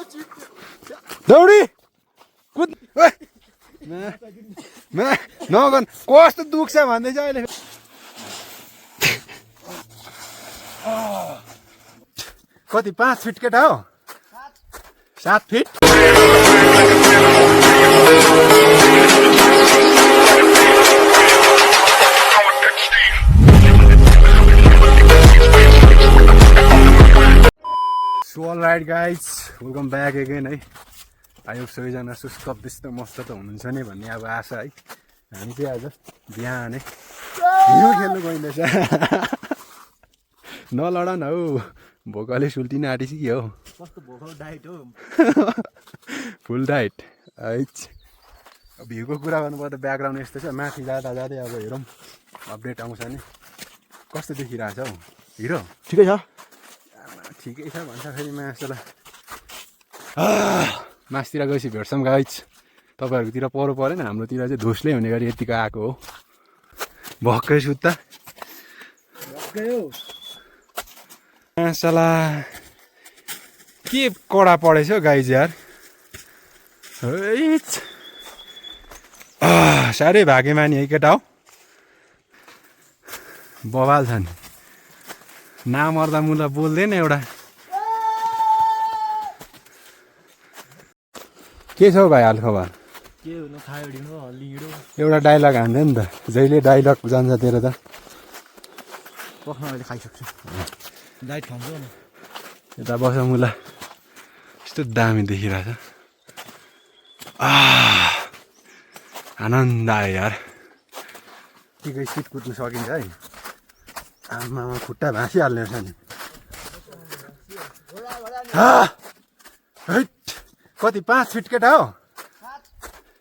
दौडी कुद नगन कस्तो दुख्छ भन्दैछ अहिले कति 5 फिट केटा हो 7 feet so all right guys welcome back again है आयोग सबैजना सुस्त व्यस्त मस्त त हुनुहुन्छ नि भन्ने अब आशा है हामी चाहिँ आज बिहानै हिरो खेल्नु गइँदैछ नलड न हौ भोकले सुल्टिन आँटिस कि हो कस्तो भोकल डाइट हो फुल डाइट है भ्यूको कुरा गर्नुपर्दा ब्याकग्राउन्ड यस्तो छ माथि जाँदा जाँदै अब हेरौँ अपडेट आउँछ नि कस्तो देखिरहेछ हौ हिरो ठिकै छ ठिकै छ भन्छ फेरि मासुलाई मासतिर गएपछि भेट्छौँ गाइज तपाईँहरूकोतिर परो परेन हाम्रोतिर चाहिँ धुसले हुने गरी यतिको आएको हो भक्कै सुत्ता मासला के कडा पढेछ हौ गाइज यार साह्रै भागेमानी है केटा हो बवाल छ नि नामर्दा मुला बोल्दैन एउटा के छ हौ भाइ हालखबर के हुनु खायो ढिँडो हल्ली हिँडो एउटा डाइलग हान्दै नि त जहिले डाइलग जान्छ तेरो त पख्न अहिले खाइसक्छु डाइट खाउँछु न यता बस मुला यस्तो दामी देखिरहेछ आनन्द आयो यार ठिकै सिट कुद्नु सकिन्छ है आमामा खुट्टा भाँसिहाल्ने रहेछ नि कति 5 फिट केटा हो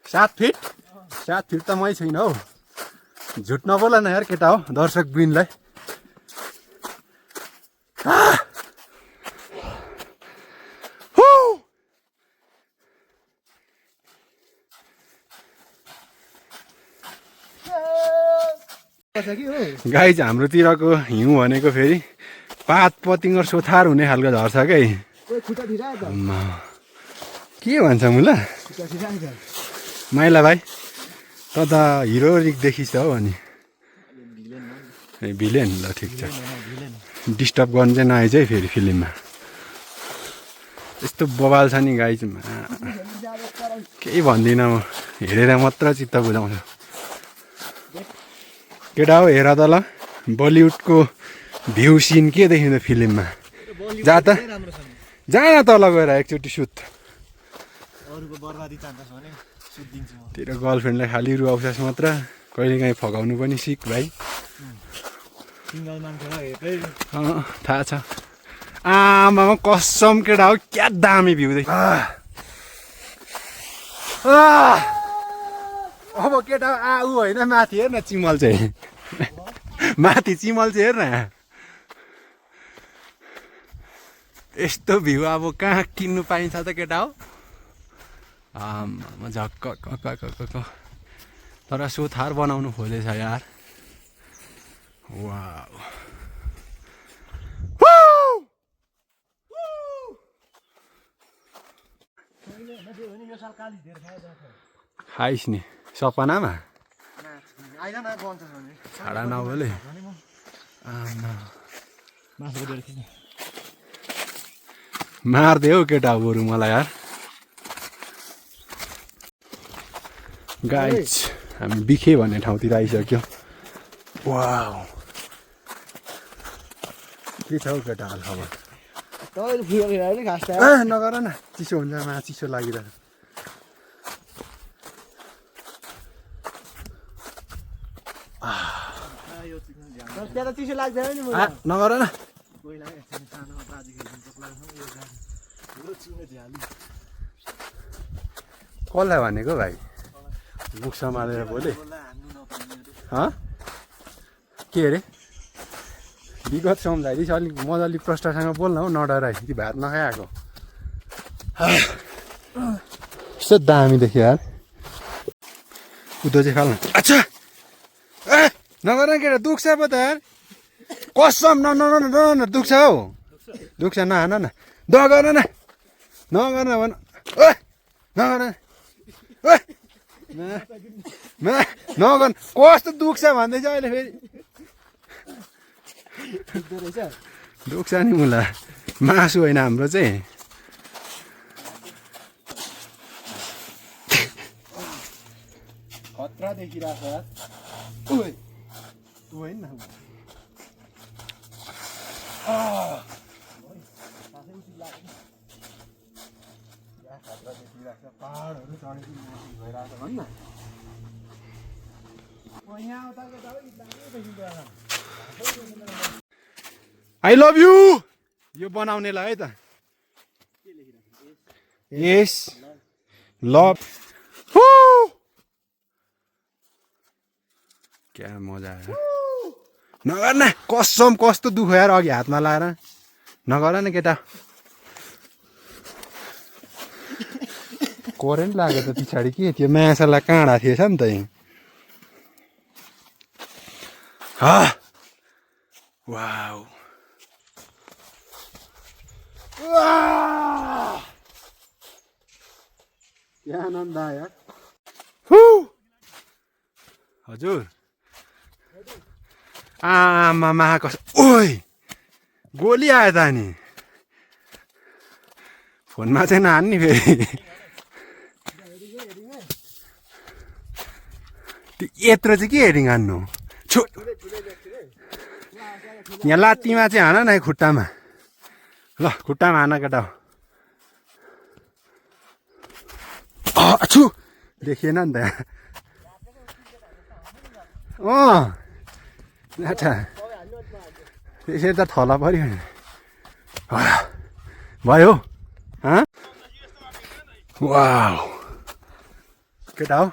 7 फिट 7 फिट त मै छैन हौ झुट नबोल न यार केटा हो दर्शक बिनलाई गाइज हाम्रोतिरको हिउँ भनेको फेरि पात पतिङ्गर सोथार हुने खालको झर्छ क्या के भन्छ मुला माइला भाइ त त हिरोइक देखिस् हौ अनि ए भिलेन ल ठिक छ डिस्टर्ब गर्नु चाहिँ नआइज है फेरि फिल्ममा यस्तो बवाल छ नि गाइजमा केही भन्दिनँ म हेरेर मात्र चित्त बुझाउँछ केटा हो हेर त ल बलिउडको भ्यू सिन के देखिन्छ फिल्ममा जा त जान तल गएर एकचोटि सुत तेरो गर्लफ्रेन्डलाई खालि रुवाउँछस् मात्र कहिले काहीँ फगाउनु पनि सिक भाइ थाहा छ आमामा कसम केटा हो क्या दामी भ्यू देख अब केटा ऊ होइन माथि हेर न चिमल चाहिँ माथि चिमल चाहिँ हेर न यस्तो भ्यू अब कहाँ किन्नु पाइन्छ त केटा हो आमा झक्क तर सोथार बनाउनु खोजेछ यार वाउ खाइस् नि सपनामा छाडा नबोले मार्दे हौ केटा बरु मलाई यार गाइज हामी बिखे भन्ने ठाउँतिर आइसक्यो वाउ के छ हौ केटा हाल खबर नगर न चिसो हुन्छ मा चिसो लागिरहेको नगर न कसलाई भनेको भाइ मुख समालेर बोले के अरे विगत सम्झाइदिस् अलिक मजाले प्रष्टसँग बोल्न हौ नडराइ कि भात नखाएको यस्तो दामी देख्यो यार उदो चाहिँ खाल्न अच्छा ए नगर न केटा दुख्छ पो त यार कसम न दुख्छ हौ दुख्छ नहान न नगर न नगर्न भन ओए नगर्न ओए नगर्न कस्तो दुख्छ भन्दैछ अहिले फेरि दुख्छ नि मुला मासु होइन हाम्रो चाहिँ खतरा देखिरहेको ओए तँ होइन न पहाडहरू चढेको भइरहेको छ भन्न आई लभ यु यो बनाउनेलाई है त यस लभ क्या मजा आयो नगर न कसम कस्तो दुख यार अघि हातमा लाएर नगर न केटा करेन्ट लाग्यो त पछाडि के त्यो माछालाई काँडा थिएछ नि त वाउ क्या आनन्द आयो हजुर आमा कस ओइ गोली आयो त नि फोनमा चाहिँ नहान्ने फेरि त्यो यत्रो चाहिँ के हेरिङ हान्नु छु यहाँ लात्तीमा चाहिँ हान न खुट्टामा ल खुट्टामा हान केटा छु देखिएन नि त अच्छा त्यसरी त थला पऱ्यो भयो वाउ केटा हो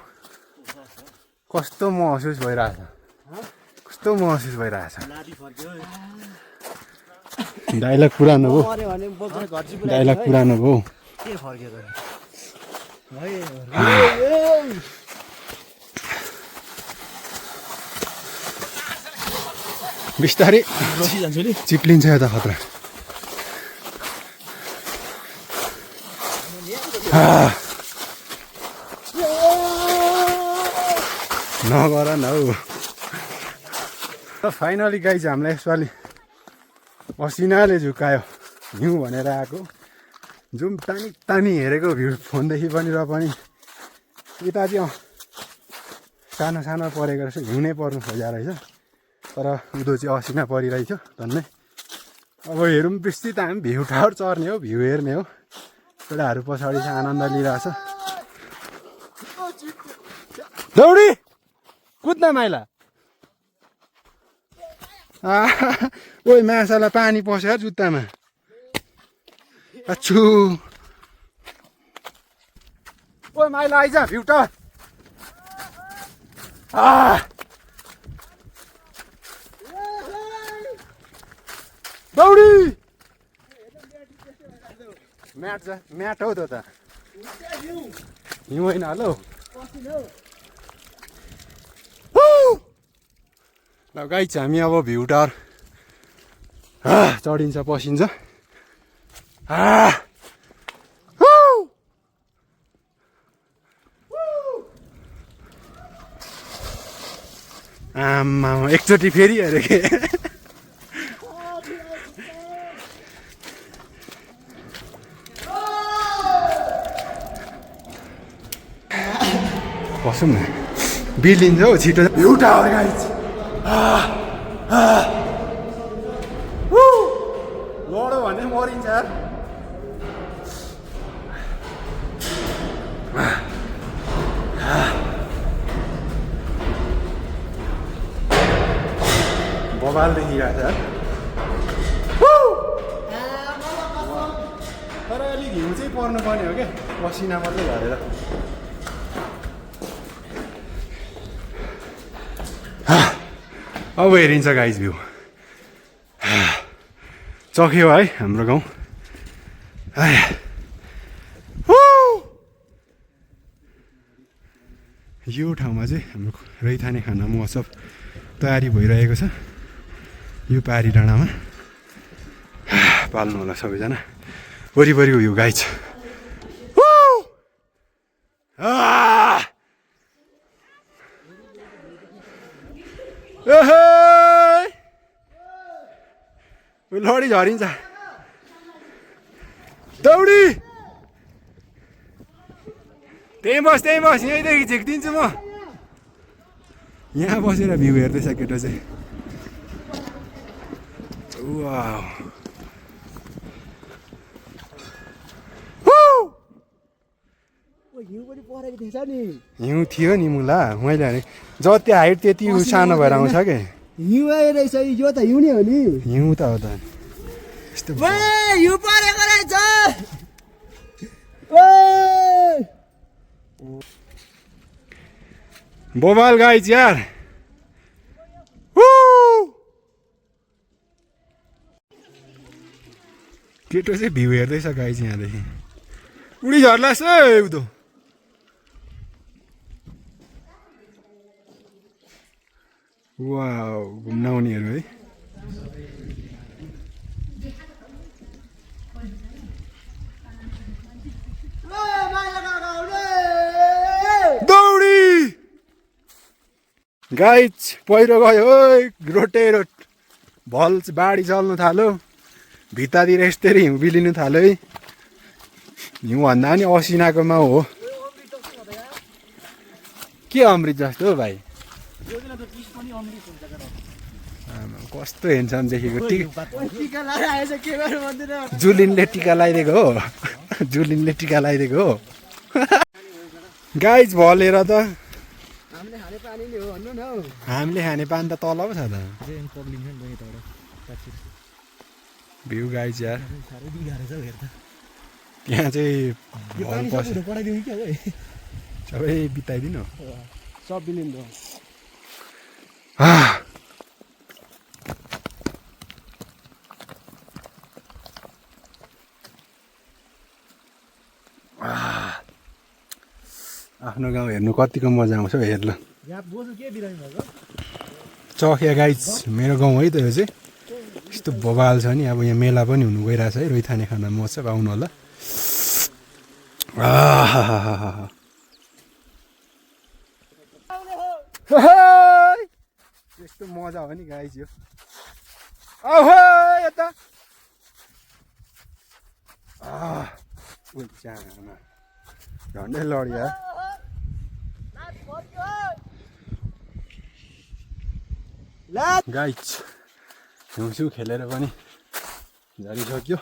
कस्तो महसुस भइरहेछ कस्तो महसुस भइरहेछ डाइलग पुरानो हो डाइलग पुरानो हो बिस्तारै चिप्लिन्छ यता खतरा नगर न हौ फाइनली गाइज हामीलाई यसपालि पसिनाले झुकायो हिउँ भनेर आएको जुम तानी तानी हेरेको भ्यू फोनदेखि पनि र पनि यता चाहिँ सानो सानो परेको रहेछ हिउँ नै पर्नु खोजा रहेछ तर उदो चाहिँ असिना परिरहेछ धन्नै अब हेरौँ विस्तृत हामी भ्यू टावर चढ्ने हो भ्यू हेर्ने हो केटाहरू पछाडि चाहिँ आनन्द लिइरहेछ दौडी कुद्न माइला ओइ माछालाई पानी पस्यो जुत्तामा अच्छु ओइ माइला आइज भ्यू टावर दौडी म्याट छ म्याट हौ त्यो त हिउँ होइन हेलो ल गाइज हामी अब भ्यू टावर चढिन्छ पसिन्छ आमा एकचोटि फेरि हेरे के बसौँ न बिलिन्छ हौ छिटो भ्यू टावर गाइज लड्यो भने मरिन्छ यार बबाल देखिरहेछ तर अलिक हिउँ चाहिँ पर्नुपर्ने हो क्या पसिना मात्रै झरेर अब हेरिन्छ गाइज भ्यू चख्यो है हाम्रो गाउँ यो ठाउँमा चाहिँ हाम्रो रैथाने खाना महोत्सव तयारी भइरहेको छ यो पारी डाँडामा पाल्नु होला सबैजना वरिपरिको भ्यू गाइज लडी झरिन्छ दौडी त्यही बस यहीँदेखि झिक्दिन्छु म यहाँ बसेर भ्यू हेर्दैछ केटो चाहिँ वाउ हिउँ थियो नि मुला मैले भने जति हाइट त्यति सानो भएर आउँछ के हिउँ रहेछ यो त हिउँ नै हो नि हिउँ त हो त यस्तो हिउँ परेको रहेछ बोबाल गाइज यार केटो चाहिँ भ्यू हेर्दैछ गाइज यहाँदेखि उडी झर्लास है उदो वाउ घुम्न आउनेहरू है दौडी गाइज पहिरो गयो रोटेरोट भल बाढी चल्नु थाल्यो भित्तातिर यस्तरी हिउँ बिलिनु थाल्यो है हिउँ भन्दा पनि असिनाकोमा हो के अमृत जस्तो हो भाइ कस्तो हेन्सम देखेको जुलिनले टिका लगाइदिएको हो जुलिनले टिका लगाइदिएको हो गाइज भलेर त हामीले खाने पानी त तल पो छ त भ्यू गाइज यार त्यहाँ चाहिँ सबै बिताइदिनु सब बिलिन्छ आफ्नो गाउँ हेर्नु कतिको मजा आउँछ हेर ल चखिया गाइज मेरो गाउँ है त यो चाहिँ यस्तो बबाल छ नि अब यहाँ मेला पनि हुनु गइरहेछ है रोइथाने खाना महोत्सव आउनु होला यस्तो मजा हो नि गाइज यो यता झन्डै लडिया गाइज हिउँसिउ खेलेर पनि झरिसक्यो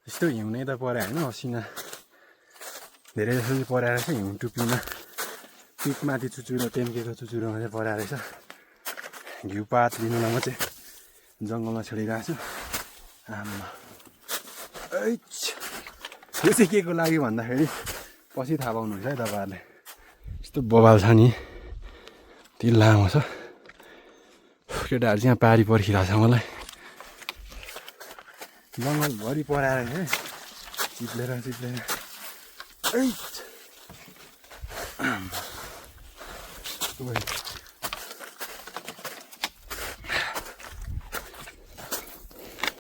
यस्तो हिउँ नै त पऱ्यो होइन असिना धेरै जस्तो चाहिँ परेर चाहिँ हिउँ टुप्पीमा पिकमाथि चुचुरो टेन्केको चुचुरो मात्रै परेर रहेछ घिउपात लिनुलाई म चाहिँ जङ्गलमा छोडिरहेको छु आमा यो चाहिँ के को लागि भन्दाखेरि पछि थाहा पाउनुहुन्छ है तपाईँहरूले यस्तो बबाल छ नि ती लामो छ केटाहरू चाहिँ यहाँ पारी पर्खिरहेको छ मलाई जङ्गलभरि पराएर है चिप्लेर